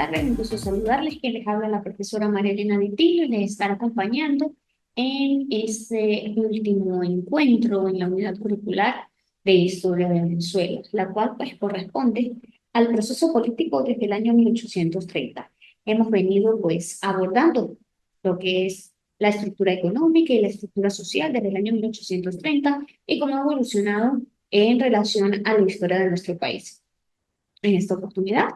tardes, un gusto saludarles, que les habla la profesora María Elena Vitillo y les estará acompañando en este último encuentro en la unidad curricular de Historia de Venezuela, la cual pues corresponde al proceso político desde el año 1830. Hemos venido pues abordando lo que es la estructura económica y la estructura social desde el año 1830 y cómo ha evolucionado en relación a la historia de nuestro país. En esta oportunidad,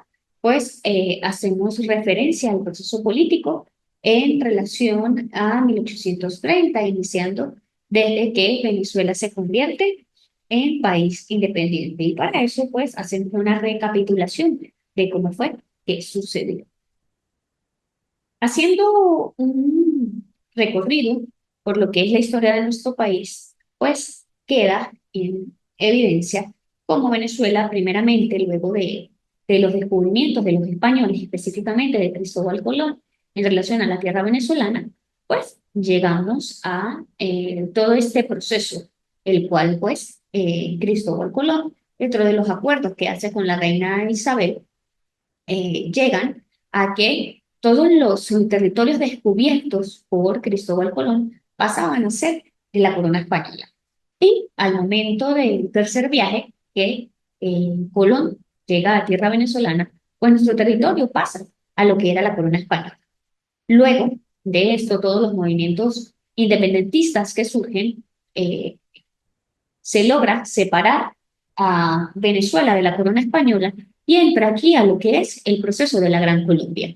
pues hacemos referencia al proceso político en relación a 1830, iniciando desde que Venezuela se convierte en país independiente. Y para eso, pues, hacemos una recapitulación de cómo fue que sucedió. Haciendo un recorrido por lo que es la historia de nuestro país, pues queda en evidencia cómo Venezuela, primeramente, luego de los descubrimientos de los españoles, específicamente de Cristóbal Colón, en relación a la tierra venezolana, pues llegamos a todo este proceso, el cual, pues, Cristóbal Colón, dentro de los acuerdos que hace con la reina Isabel, llegan a que todos los territorios descubiertos por Cristóbal Colón pasaban a ser de la corona española. Y al momento del tercer viaje, que Colón llega a tierra venezolana, pues nuestro territorio pasa a lo que era la corona española. Luego de esto, todos los movimientos independentistas que surgen, se logra separar a Venezuela de la corona española y entra aquí a lo que es el proceso de la Gran Colombia,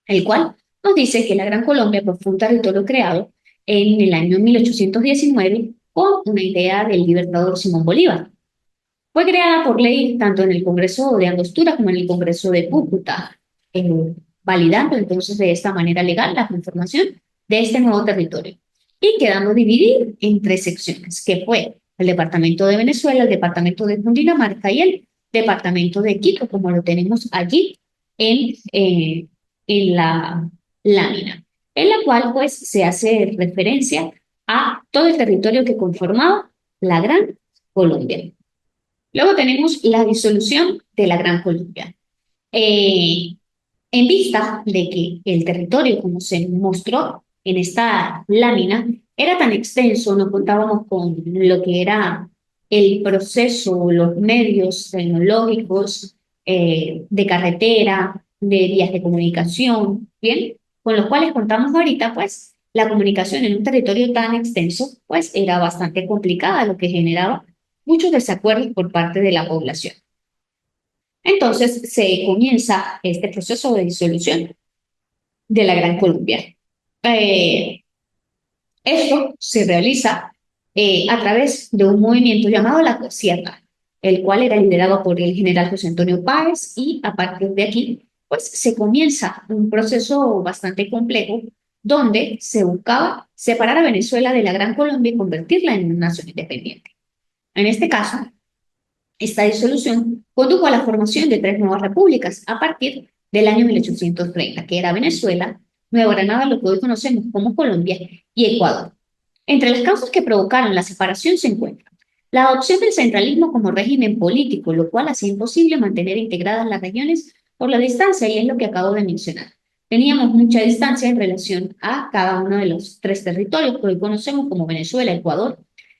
el cual nos dice que la Gran Colombia pues, fue un territorio creado en el año 1819 con una idea del libertador Simón Bolívar. Fue creada por ley tanto en el Congreso de Angostura como en el Congreso de Cúcuta, validando entonces de esta manera legal la conformación de este nuevo territorio y quedando dividido en tres secciones, que fue el departamento de Venezuela, el departamento de Cundinamarca y el departamento de Quito, como lo tenemos allí en la lámina, en la cual pues se hace referencia a todo el territorio que conformaba la Gran Colombia. Luego tenemos la disolución de la Gran Colombia. Eh, en vista de que el territorio, como se mostró en esta lámina, era tan extenso, no contábamos con lo que era el proceso, los medios tecnológicos, de carretera, de vías de comunicación, ¿bien? Con los cuales contamos ahorita, pues la comunicación en un territorio tan extenso, pues era bastante complicada, lo que generaba muchos desacuerdos por parte de la población. Entonces se comienza este proceso de disolución de la Gran Colombia. Eh, Esto se realiza a través de un movimiento llamado la Cosierra, el cual era liderado por el general José Antonio Páez y a partir de aquí, pues se comienza un proceso bastante complejo donde se buscaba separar a Venezuela de la Gran Colombia y convertirla en una nación independiente. En este caso, esta disolución condujo a la formación de tres nuevas repúblicas a partir del año 1830, que era Venezuela, Nueva Granada, lo que hoy conocemos como Colombia, y Ecuador. Entre las causas que provocaron la separación se encuentran la adopción del centralismo como régimen político, lo cual hacía imposible mantener integradas las regiones por la distancia, y es lo que acabo de mencionar. Teníamos mucha distancia en relación a cada uno de los tres territorios que hoy conocemos como Venezuela, Ecuador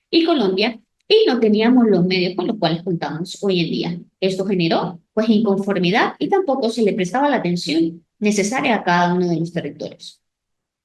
y Colombia, y no teníamos los medios con los cuales contamos hoy en día. Esto generó pues inconformidad y tampoco se le prestaba la atención necesaria a cada uno de los territorios.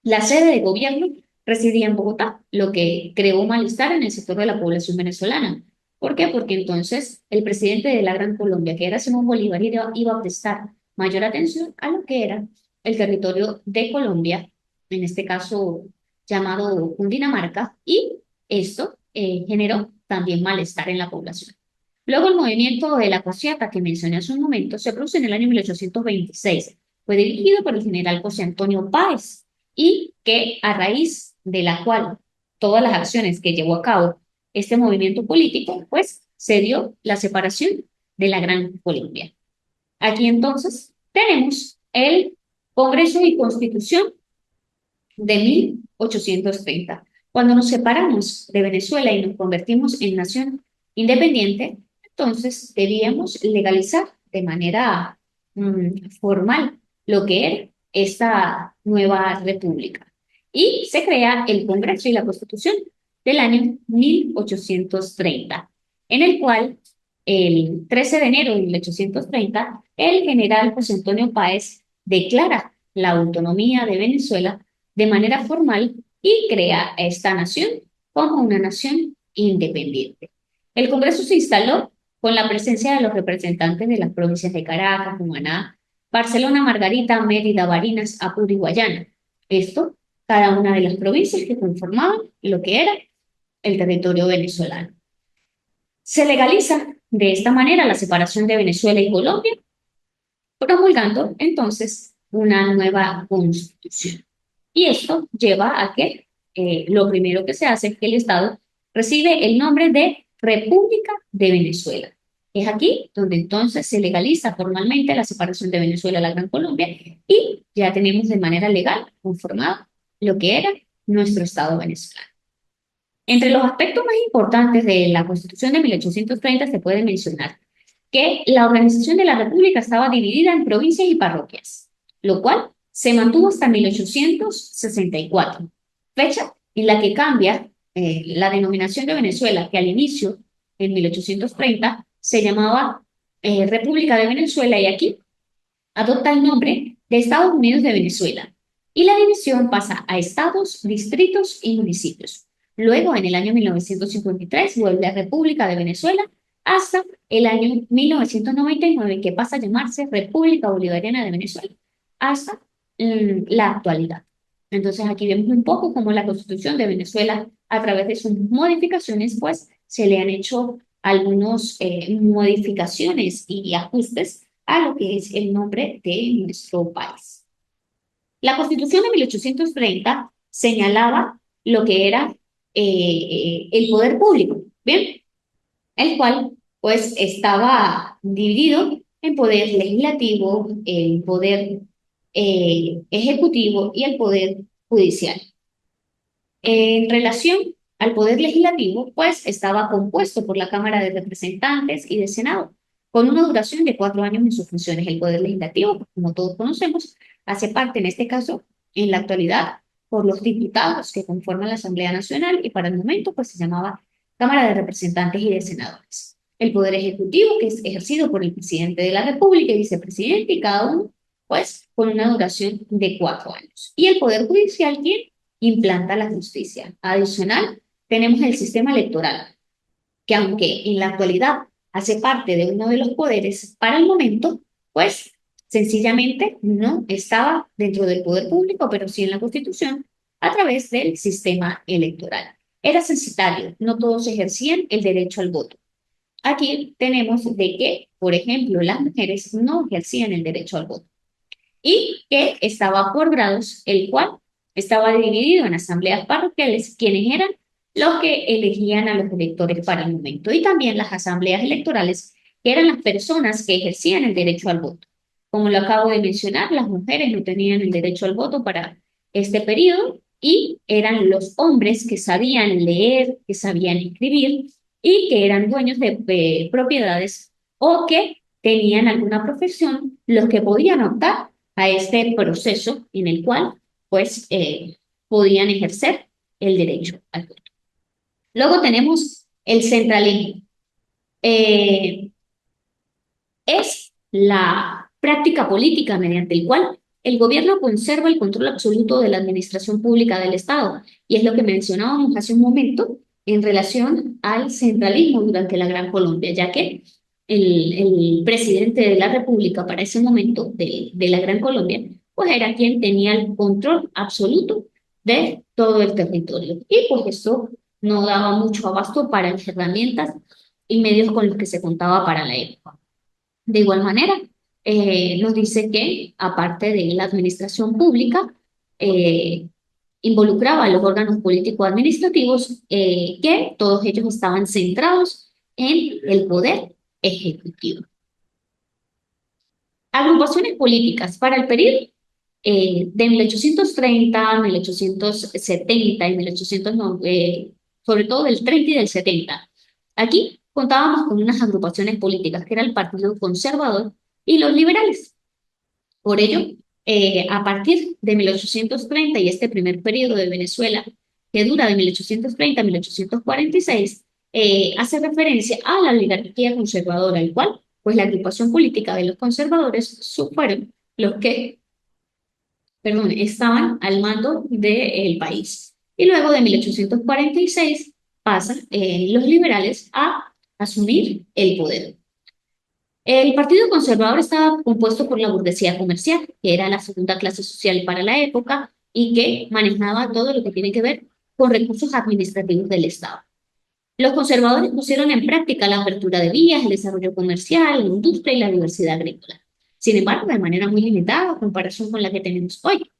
La sede de gobierno residía en Bogotá, lo que creó malestar en el sector de la población venezolana. ¿Por qué? Porque entonces el presidente de la Gran Colombia, que era Simón Bolívar, iba a prestar mayor atención a lo que era el territorio de Colombia, en este caso llamado Cundinamarca, y esto generó también malestar en la población. Luego el movimiento de la Cosiata que mencioné hace un momento se produce en el año 1826. Fue dirigido por el general José Antonio Páez y que a raíz de la cual todas las acciones que llevó a cabo este movimiento político, pues se dio la separación de la Gran Colombia. Aquí entonces tenemos el Congreso y Constitución de 1830. Cuando nos separamos de Venezuela y nos convertimos en nación independiente, entonces debíamos legalizar de manera formal lo que era esta nueva república. Y se crea el Congreso y la Constitución del año 1830, en el cual el 13 de enero de 1830 el general José Antonio Páez declara la autonomía de Venezuela de manera formal y crea a esta nación como una nación independiente. El Congreso se instaló con la presencia de los representantes de las provincias de Caracas, Cumaná, Barcelona, Margarita, Mérida, Barinas, Apure y Guayana. Esto, cada una de las provincias que conformaban lo que era el territorio venezolano. Se legaliza de esta manera la separación de Venezuela y Colombia, promulgando entonces una nueva constitución. Y esto lleva a que lo primero que se hace es que el Estado recibe el nombre de República de Venezuela. Es aquí donde entonces se legaliza formalmente la separación de Venezuela a la Gran Colombia y ya tenemos de manera legal conformado lo que era nuestro Estado venezolano. Entre los aspectos más importantes de la Constitución de 1830 se puede mencionar que la organización de la República estaba dividida en provincias y parroquias, lo cual se mantuvo hasta 1864, fecha en la que cambia la denominación de Venezuela, que al inicio, en 1830, se llamaba República de Venezuela y aquí adopta el nombre de Estados Unidos de Venezuela y la división pasa a estados, distritos y municipios. Luego, en el año 1953, vuelve a República de Venezuela hasta el año 1999, que pasa a llamarse República Bolivariana de Venezuela, hasta la actualidad. Entonces, aquí vemos un poco cómo la Constitución de Venezuela, a través de sus modificaciones, pues se le han hecho algunas modificaciones y ajustes a lo que es el nombre de nuestro país. La Constitución de 1830 señalaba lo que era el poder público, ¿bien? El cual pues estaba dividido en poder legislativo, el poder ejecutivo y el poder judicial. En relación al poder legislativo, pues estaba compuesto por la Cámara de Representantes y de Senado, con una duración de 4 años en sus funciones. El poder legislativo, pues, como todos conocemos, hace parte en este caso, en la actualidad, por los diputados que conforman la Asamblea Nacional y para el momento pues se llamaba Cámara de Representantes y de Senadores. El poder ejecutivo, que es ejercido por el presidente de la República y vicepresidente, y cada uno pues con una duración de 4 años. Y el poder judicial, ¿quién? Implanta la justicia. Adicional, tenemos el sistema electoral, que aunque en la actualidad hace parte de uno de los poderes, para el momento, pues sencillamente no estaba dentro del poder público, pero sí en la Constitución, a través del sistema electoral. Era censitario, no todos ejercían el derecho al voto. Aquí tenemos de que, por ejemplo, las mujeres no ejercían el derecho al voto y que estaba por grados, el cual estaba dividido en asambleas parroquiales, quienes eran los que elegían a los electores para el momento, y también las asambleas electorales, que eran las personas que ejercían el derecho al voto. Como lo acabo de mencionar, las mujeres no tenían el derecho al voto para este periodo y eran los hombres que sabían leer, que sabían escribir y que eran dueños de propiedades o que tenían alguna profesión los que podían optar a este proceso en el cual pues podían ejercer el derecho al voto. Luego tenemos el centralismo. Eh, es la práctica política mediante el cual el gobierno conserva el control absoluto de la administración pública del Estado. Y es lo que mencionábamos hace un momento en relación al centralismo durante la Gran Colombia, ya que el presidente de la República para ese momento de la Gran Colombia, pues era quien tenía el control absoluto de todo el territorio. Y pues eso no daba mucho abasto para las herramientas y medios con los que se contaba para la época. De igual manera, nos dice que, aparte de la administración pública, eh, involucraba a los órganos político-administrativos, que todos ellos estaban centrados en el poder ejecutivo. Agrupaciones políticas para el periodo de 1830, 1870 y 1890, sobre todo del 30 y del 70. Aquí contábamos con unas agrupaciones políticas que era el Partido Conservador y los liberales. Por ello, a partir de 1830 y este primer periodo de Venezuela, que dura de 1830 a 1846, hace referencia a la oligarquía conservadora, el cual, pues la agrupación política de los conservadores fueron los que, perdón, estaban al mando del país. Y luego de 1846 pasan los liberales a asumir el poder. El Partido Conservador estaba compuesto por la burguesía comercial, que era la segunda clase social para la época y que manejaba todo lo que tiene que ver con recursos administrativos del Estado. Los conservadores pusieron en práctica la apertura de vías, el desarrollo comercial, la industria y la diversidad agrícola. Sin embargo, de manera muy limitada en comparación con la que tenemos hoy.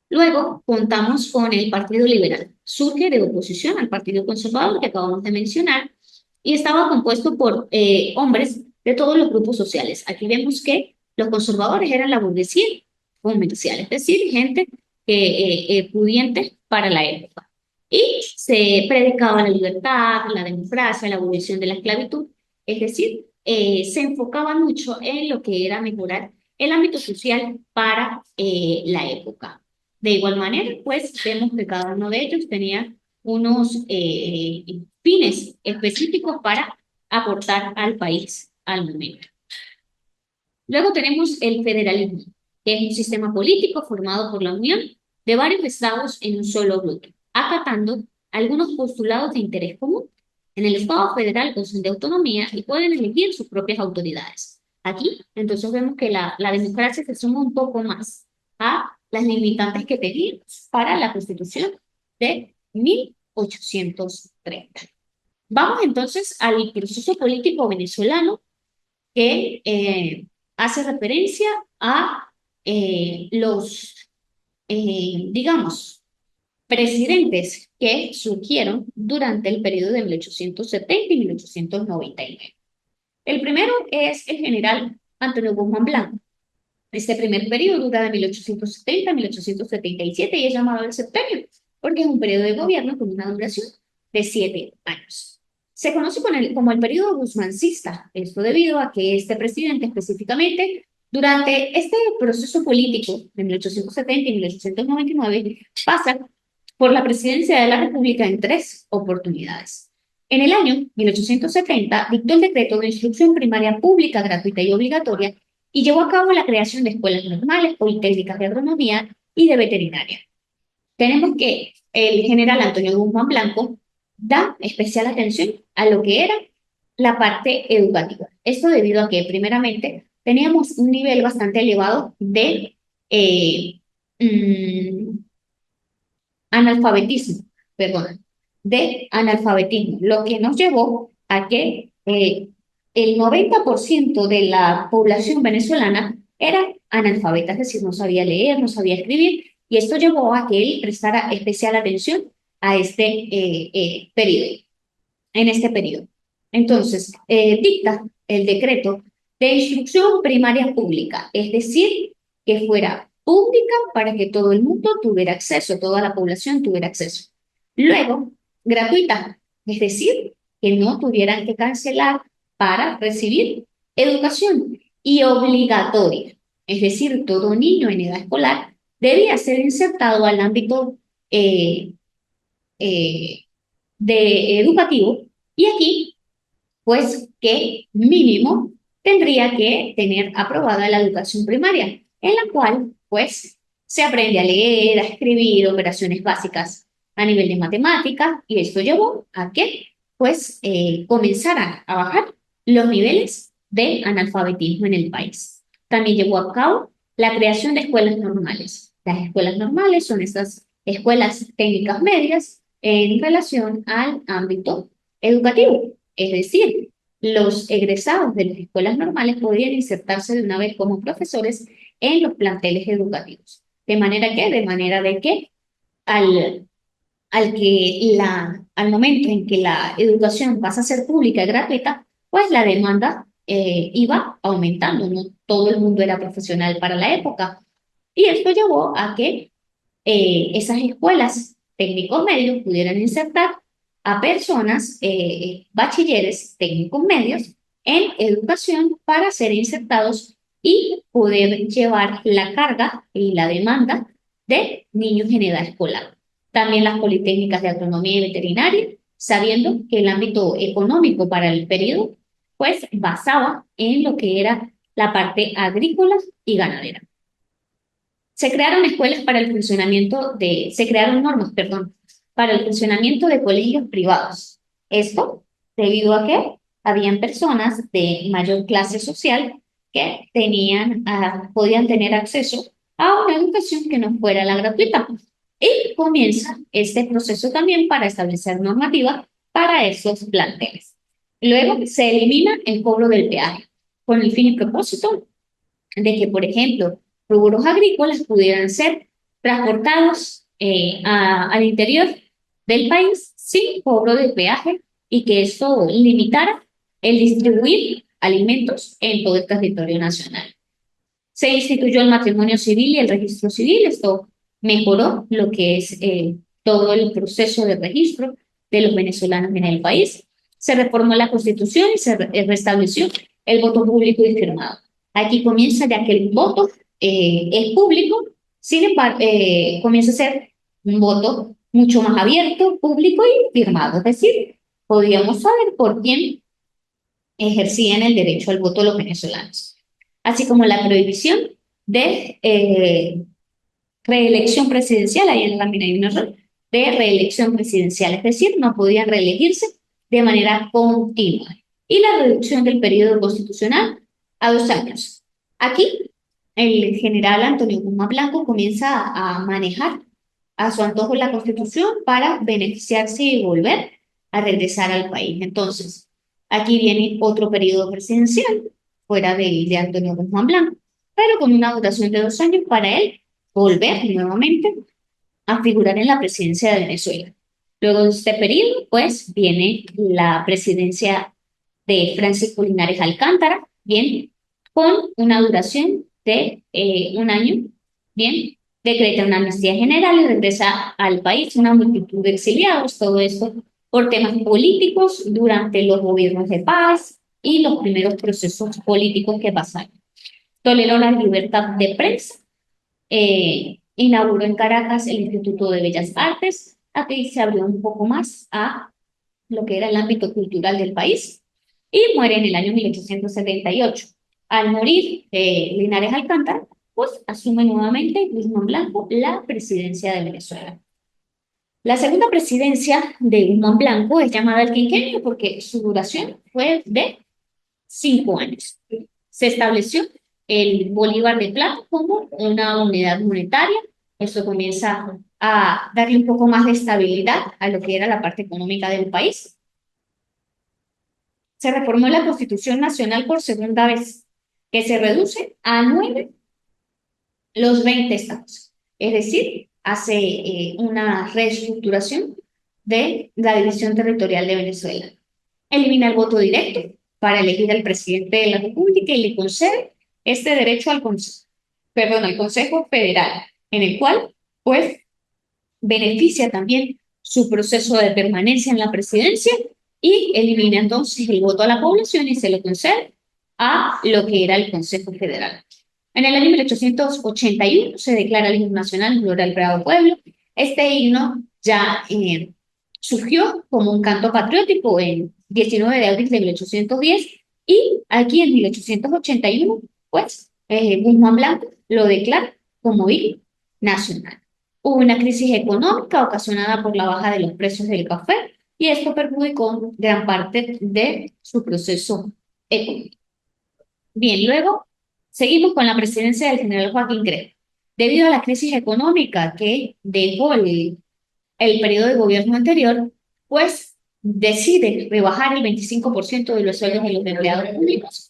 Luego contamos con el Partido Liberal. Surge de oposición al Partido Conservador que acabamos de mencionar y estaba compuesto por hombres de todos los grupos sociales. Aquí vemos que los conservadores eran la burguesía comercial, es decir, gente pudiente para la época. Y se predicaba la libertad, la democracia, la abolición de la esclavitud, es decir, se enfocaba mucho en lo que era mejorar el ámbito social para la época. De igual manera, pues vemos que cada uno de ellos tenía unos fines específicos para aportar al país al momento. Luego tenemos el federalismo, que es un sistema político formado por la unión de varios estados en un solo bloque, acatando algunos postulados de interés común. En el Estado federal gozan de autonomía y pueden elegir sus propias autoridades. Aquí, entonces, vemos que la democracia se suma un poco más a las limitantes que tenía para la Constitución de 1830. Vamos entonces al proceso político venezolano que hace referencia a los, digamos, presidentes que surgieron durante el periodo de 1870 y 1899. El primero es el general Antonio Guzmán Blanco. Este primer periodo dura de 1870 a 1877 y es llamado el septenio, porque es un periodo de gobierno con una duración de 7 años. Se conoce como el periodo guzmancista, esto debido a que este presidente específicamente, durante este proceso político de 1870 y 1899, pasa por la presidencia de la República en 3 oportunidades. En el año 1870 dictó el decreto de instrucción primaria pública, gratuita y obligatoria y llevó a cabo la creación de escuelas normales, politécnicas de agronomía y de veterinaria. Tenemos que el general Antonio Guzmán Blanco da especial atención a lo que era la parte educativa. Esto debido a que, primeramente, teníamos un nivel bastante elevado de mm, analfabetismo, perdón, de analfabetismo, lo que nos llevó a que el 90% de la población venezolana era analfabeta, es decir, no sabía leer, no sabía escribir, y esto llevó a que él prestara especial atención a este periodo, en este periodo. Entonces, dicta el decreto de instrucción primaria pública, es decir, que fuera pública para que todo el mundo tuviera acceso, toda la población tuviera acceso. Luego, gratuita, es decir, que no tuvieran que cancelar para recibir educación y obligatoria, es decir, todo niño en edad escolar debía ser insertado al ámbito eh, educativo y aquí, pues, que mínimo tendría que tener aprobada la educación primaria, en la cual, pues, se aprende a leer, a escribir, operaciones básicas a nivel de matemática, y esto llevó a que, pues, comenzaran a bajar los niveles de analfabetismo en el país. También llevó a cabo la creación de escuelas normales. Las escuelas normales son estas escuelas técnicas medias en relación al ámbito educativo, es decir, los egresados de las escuelas normales podrían insertarse de una vez como profesores en los planteles educativos. De manera de que al, al momento en que la educación pasa a ser pública y gratuita, pues la demanda iba aumentando, no todo el mundo era profesional para la época. Y esto llevó a que esas escuelas técnicos medios pudieran insertar a personas, bachilleres técnicos medios, en educación para ser insertados y poder llevar la carga y la demanda de niños en edad escolar. También las politécnicas de agronomía y veterinaria, sabiendo que el ámbito económico para el periodo, pues basaba en lo que era la parte agrícola y ganadera. Se crearon normas, perdón, para el funcionamiento de colegios privados. Esto debido a que habían personas de mayor clase social que podían tener acceso a una educación que no fuera la gratuita. Y comienza este proceso también para establecer normativa para esos planteles. Luego se elimina el cobro del peaje con el fin y propósito de que, por ejemplo, rubros agrícolas pudieran ser transportados al interior del país sin cobro de peaje y que esto limitara el distribuir alimentos en todo el territorio nacional. Se instituyó el matrimonio civil y el registro civil. Esto mejoró lo que es todo el proceso de registro de los venezolanos en el país. Se reformó la Constitución y se restableció el voto público y firmado. Aquí comienza ya que el voto es público, sin embargo, comienza a ser un voto mucho más abierto, público y firmado. Es decir, podíamos saber por quién ejercían el derecho al voto los venezolanos, así como la prohibición de reelección presidencial, ahí en la lámina hay un error, de reelección presidencial, es decir, no podían reelegirse de manera continua, y la reducción del periodo constitucional a 2 años. Aquí, el general Antonio Guzmán Blanco comienza a manejar a su antojo la Constitución para beneficiarse y volver a regresar al país. Entonces, aquí viene otro periodo presidencial, fuera de Antonio Guzmán Blanco, pero con una duración de 2 años para él volver nuevamente a figurar en la presidencia de Venezuela. Luego de este periodo, pues, viene la presidencia de Francisco Linares Alcántara, bien, con una duración de 1 año, bien, decreta una amnistía general y regresa al país una multitud de exiliados, todo esto por temas políticos durante los gobiernos de paz y los primeros procesos políticos que pasaron. Toleró la libertad de prensa, inauguró en Caracas el Instituto de Bellas Artes, aquí se abrió un poco más a lo que era el ámbito cultural del país, y muere en el año 1878. Al morir Linares Alcántara, pues asume nuevamente Guzmán Blanco la presidencia de Venezuela. La segunda presidencia de Guzmán Blanco es llamada el quinquenio porque su duración fue de 5 años. Se estableció el bolívar de plata como una unidad monetaria. Esto comienza a darle un poco más de estabilidad a lo que era la parte económica del país. Se reformó la Constitución Nacional por segunda vez, que se reduce a 9 los 20 estados. Es decir, hace una reestructuración de la división territorial de Venezuela. Elimina el voto directo para elegir al presidente de la República y le concede este derecho al Consejo Federal, en el cual, pues, beneficia también su proceso de permanencia en la presidencia y elimina entonces el voto a la población y se lo concede a lo que era el Consejo Federal. En el año 1881 se declara el himno nacional en honor al Bravo Pueblo. Este himno ya surgió como un canto patriótico en 19 de abril de 1810 y aquí en 1881, pues, Guzmán Blanco lo declara como himno nacional. Hubo una crisis económica ocasionada por la baja de los precios del café y esto perjudicó gran parte de su proceso económico. Bien, luego seguimos con la presidencia del general Joaquín Crespo. Debido a la crisis económica que dejó el periodo de gobierno anterior, pues decide rebajar el 25% de los sueldos de los empleados públicos,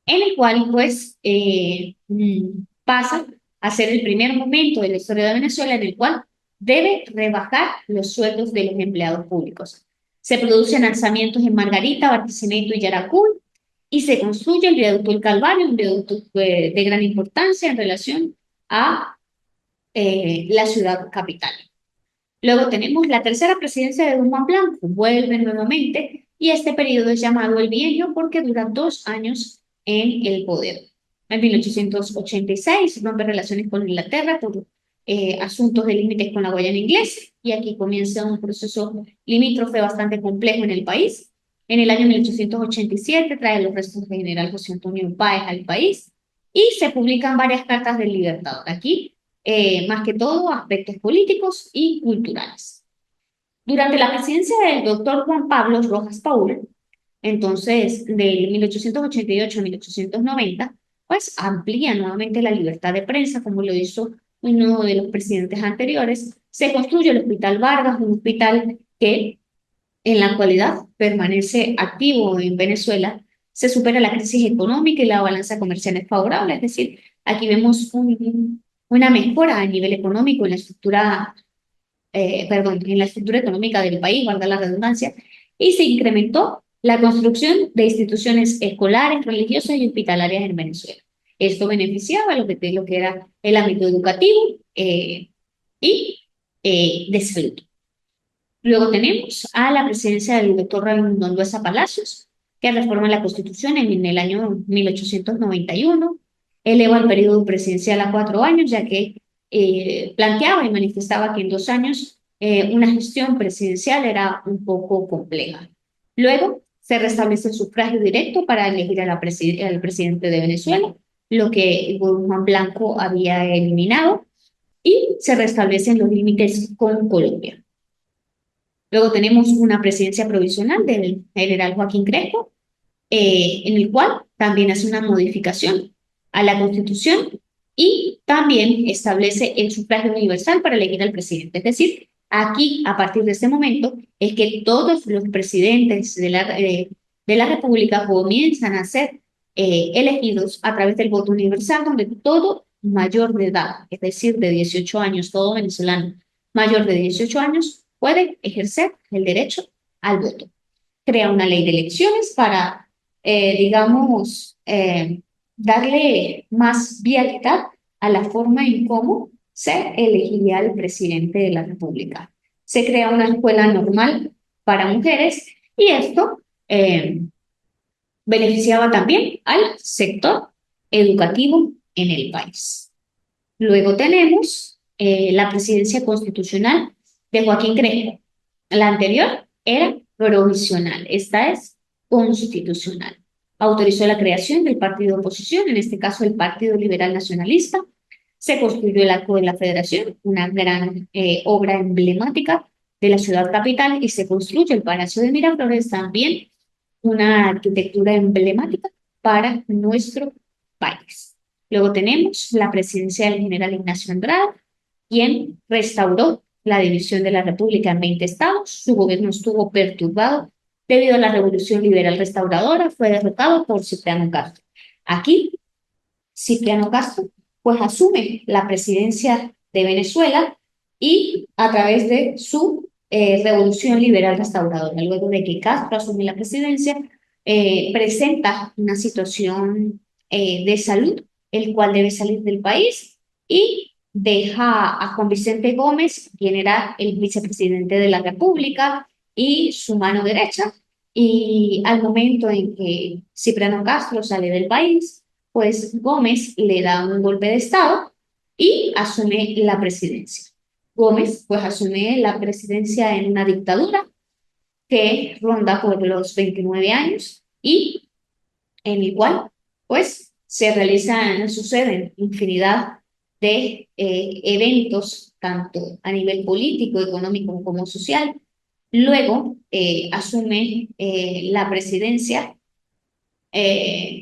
en el cual pues pasa a ser el primer momento de la historia de Venezuela en el cual debe rebajar los sueldos de los empleados públicos. Se producen lanzamientos en Margarita, Barquisimeto y Yaracuy y se construye el viaducto del Calvario, un viaducto de gran importancia en relación a la ciudad capital. Luego tenemos la tercera presidencia de Guzmán Blanco, vuelve nuevamente y este periodo es llamado el bienio porque dura 2 años en el poder. En 1886 rompe relaciones con Inglaterra por asuntos de límites con la Guayana inglesa y aquí comienza un proceso limítrofe bastante complejo en el país. En el año 1887 trae los restos del general José Antonio Páez al país y se publican varias cartas del Libertador. Aquí, más que todo, aspectos políticos y culturales. Durante la presidencia del doctor Juan Pablo Rojas Paul, entonces, del 1888 a 1890, pues amplía nuevamente la libertad de prensa, como lo hizo uno de los presidentes anteriores. Se construye el Hospital Vargas, un hospital que en la actualidad permanece activo en Venezuela. Se supera la crisis económica y la balanza comercial es favorable, es decir, aquí vemos una mejora a nivel económico en la estructura, perdón, en la estructura económica del país, valga la redundancia, y se incrementó la construcción de instituciones escolares, religiosas y hospitalarias en Venezuela. Esto beneficiaba lo que era el ámbito educativo y de salud. Luego tenemos a la presidencia del doctor Raimundo Andueza Palacios, que reforma la Constitución en el año 1891, eleva el periodo presidencial a 4 años, ya que planteaba y manifestaba que en 2 años una gestión presidencial era un poco compleja. Luego se restablece el sufragio directo para elegir a al presidente de Venezuela, lo que Guzmán Blanco había eliminado, y se restablecen los límites con Colombia. Luego tenemos una presidencia provisional del general Joaquín Crespo, en el cual también hace una modificación a la Constitución y también establece el sufragio universal para elegir al presidente. Es decir, aquí, a partir de este momento, es que todos los presidentes de la República comienzan a ser elegidos a través del voto universal, donde todo mayor de edad, es decir, de 18 años, todo venezolano mayor de 18 años, puede ejercer el derecho al voto. Crea una ley de elecciones para, digamos, darle más vialidad a la forma en cómo se elegiría el presidente de la República. Se crea una escuela normal para mujeres y esto beneficiaba también al sector educativo en el país. Luego tenemos la presidencia constitucional de Joaquín Crespo. La anterior era provisional, esta es constitucional. Autorizó la creación del partido de oposición, en este caso el Partido Liberal Nacionalista. Se construyó el Arco de la Federación, una gran obra emblemática de la ciudad capital, y se construye el Palacio de Miraflores, también una arquitectura emblemática para nuestro país. Luego tenemos la presidencia del general Ignacio Andrade, quien restauró la división de la República en 20 estados. Su gobierno estuvo perturbado debido a la Revolución Liberal Restauradora, fue derrotado por Cipriano Castro. Aquí, Cipriano Castro, pues asume la presidencia de Venezuela y a través de su Revolución Liberal Restauradora, luego de que Castro asume la presidencia, presenta una situación de salud, el cual debe salir del país y deja a Juan Vicente Gómez, quien era el vicepresidente de la República y su mano derecha, y al momento en que Cipriano Castro sale del país, pues Gómez le da un golpe de Estado y asume la presidencia. Gómez pues asume la presidencia en una dictadura que ronda por los 29 años y en el cual pues suceden infinidad de eventos, tanto a nivel político, económico como social. Luego asume la presidencia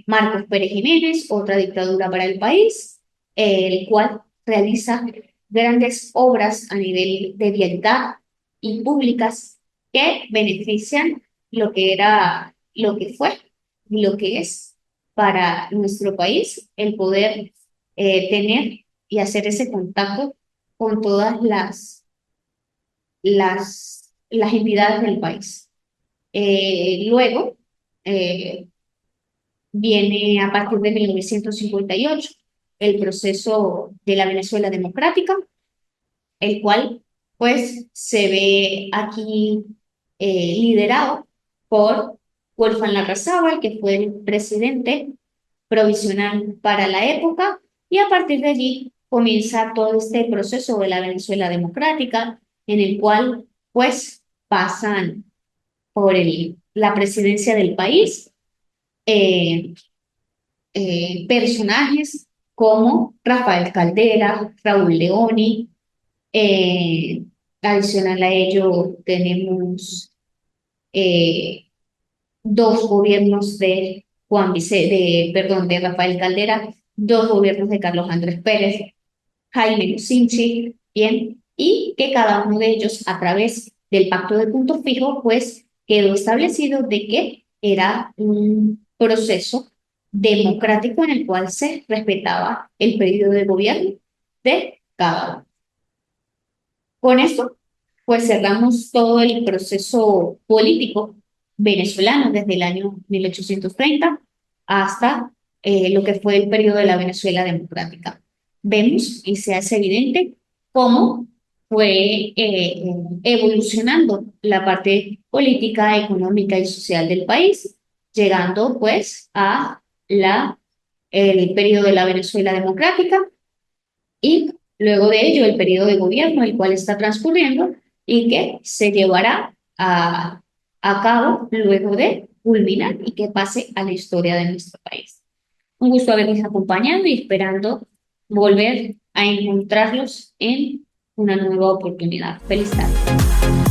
Marcos Pérez Jiménez, otra dictadura para el país, el cual realiza grandes obras a nivel de vialidad y públicas que benefician lo que era, lo que fue y lo que es para nuestro país el poder tener y hacer ese contacto con todas las entidades del país. Luego, eh, viene a partir de 1958 el proceso de la Venezuela democrática, el cual pues se ve aquí liderado por Wolfgang Larrazábal, que fue el presidente provisional para la época y a partir de allí comienza todo este proceso de la Venezuela democrática en el cual pues pasan por la presidencia del país eh, personajes como Rafael Caldera, Raúl Leoni, eh, adicional a ello tenemos eh, dos gobiernos de de Rafael Caldera, dos gobiernos de Carlos Andrés Pérez, Jaime Lucinchi, bien, y que cada uno de ellos a través del pacto de punto fijo, pues quedó establecido de que era un proceso democrático en el cual se respetaba el periodo de gobierno de cada uno. Con esto, pues cerramos todo el proceso político venezolano desde el año 1830 hasta lo que fue el periodo de la Venezuela democrática. Vemos y se hace evidente cómo fue evolucionando la parte política, económica y social del país, llegando pues a el periodo de la Venezuela democrática y luego de ello el periodo de gobierno el cual está transcurriendo y que se llevará a cabo luego de culminar y que pase a la historia de nuestro país. Un gusto haberles acompañado y esperando volver a encontrarlos en una nueva oportunidad. Feliz tarde.